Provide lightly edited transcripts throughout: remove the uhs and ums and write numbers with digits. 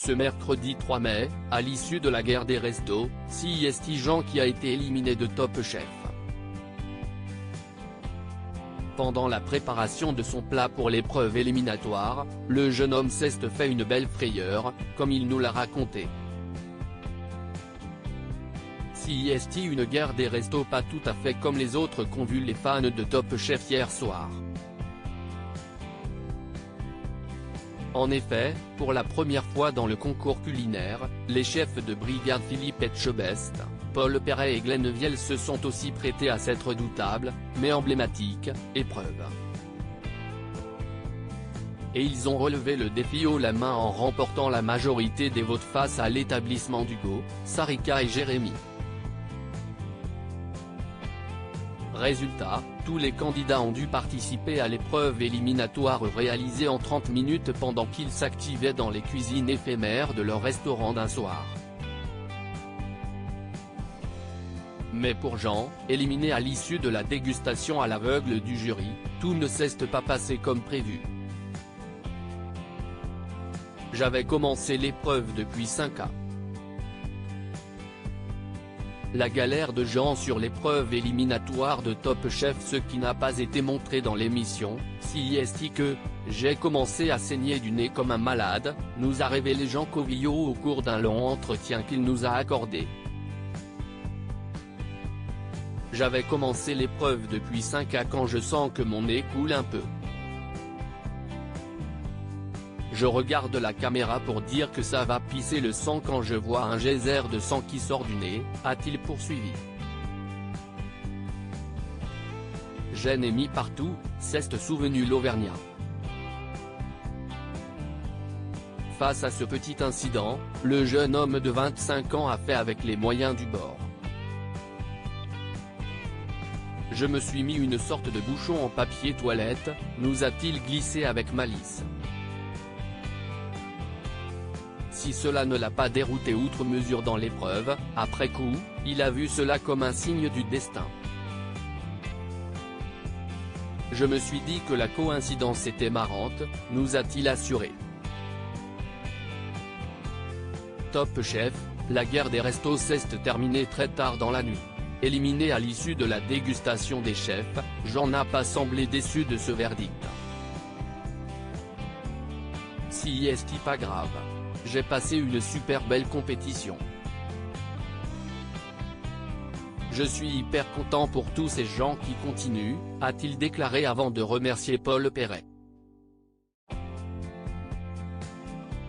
Ce mercredi 3 mai, à l'issue de la guerre des restos, CIST Jean qui a été éliminé de Top Chef. Pendant la préparation de son plat pour l'épreuve éliminatoire, le jeune homme s'est fait une belle frayeur, comme il nous l'a raconté. CIST une guerre des restos pas tout à fait comme les autres qu'ont vu les fans de Top Chef hier soir. En effet, pour la première fois dans le concours culinaire, les chefs de brigade Philippe Etchebest, Paul Perret et Glenn Viel se sont aussi prêtés à cette redoutable, mais emblématique, épreuve. Et ils ont relevé le défi haut la main en remportant la majorité des votes face à l'établissement d'Hugo, Sarika et Jérémy. Résultat, tous les candidats ont dû participer à l'épreuve éliminatoire réalisée en 30 minutes pendant qu'ils s'activaient dans les cuisines éphémères de leur restaurant d'un soir. Mais pour Jean, éliminé à l'issue de la dégustation à l'aveugle du jury, tout ne s'est pas passé comme prévu. J'avais commencé l'épreuve depuis 5 ans. La galère de Jean sur l'épreuve éliminatoire de Top Chef, ce qui n'a pas été montré dans l'émission, CIST que « J'ai commencé à saigner du nez comme un malade », nous a révélé Jean Covillo au cours d'un long entretien qu'il nous a accordé. J'avais commencé l'épreuve depuis 5 ans quand je sens que mon nez coule un peu. Je regarde la caméra pour dire que ça va pisser le sang quand je vois un geyser de sang qui sort du nez, a-t-il poursuivi. Gêne émis partout, s'est souvenu l'Auvergnat. Face à ce petit incident, le jeune homme de 25 ans a fait avec les moyens du bord. Je me suis mis une sorte de bouchon en papier toilette, nous a-t-il glissé avec malice. Si cela ne l'a pas dérouté outre mesure dans l'épreuve, après coup, il a vu cela comme un signe du destin. Je me suis dit que la coïncidence était marrante, nous a-t-il assuré. Top Chef, la guerre des restos s'est terminée très tard dans la nuit. Éliminé à l'issue de la dégustation des chefs, Jean n'a pas semblé déçu de ce verdict. CIST pas grave. J'ai passé une super belle compétition. Je suis hyper content pour tous ces gens qui continuent, a-t-il déclaré avant de remercier Paul Perret.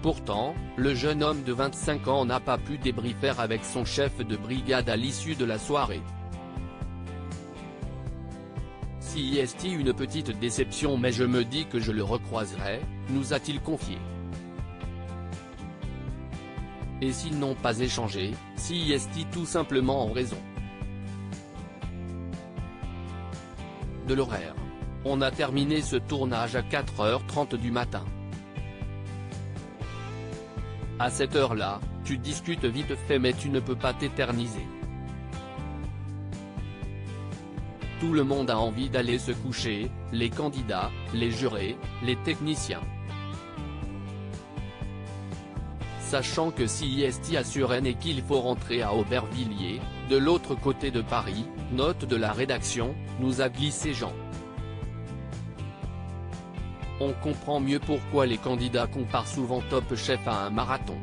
Pourtant, le jeune homme de 25 ans n'a pas pu débriefer avec son chef de brigade à l'issue de la soirée. CIST une petite déception mais je me dis que je le recroiserai, nous a-t-il confié. Et s'ils n'ont pas échangé, CIST tout simplement en raison de l'horaire. On a terminé ce tournage à 4h30 du matin. À cette heure-là, tu discutes vite fait mais tu ne peux pas t'éterniser. Tout le monde a envie d'aller se coucher, les candidats, les jurés, les techniciens. Sachant que CIST assure et qu'il faut rentrer à Aubervilliers, de l'autre côté de Paris, note de la rédaction, nous a glissé Jean. On comprend mieux pourquoi les candidats comparent souvent Top Chef à un marathon.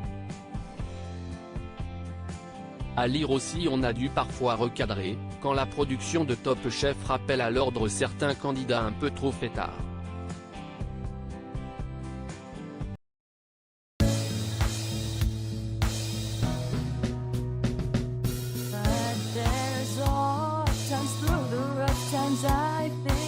À lire aussi on a dû parfois recadrer, quand la production de Top Chef rappelle à l'ordre certains candidats un peu trop fêtards. But there's all times through the rough times I've been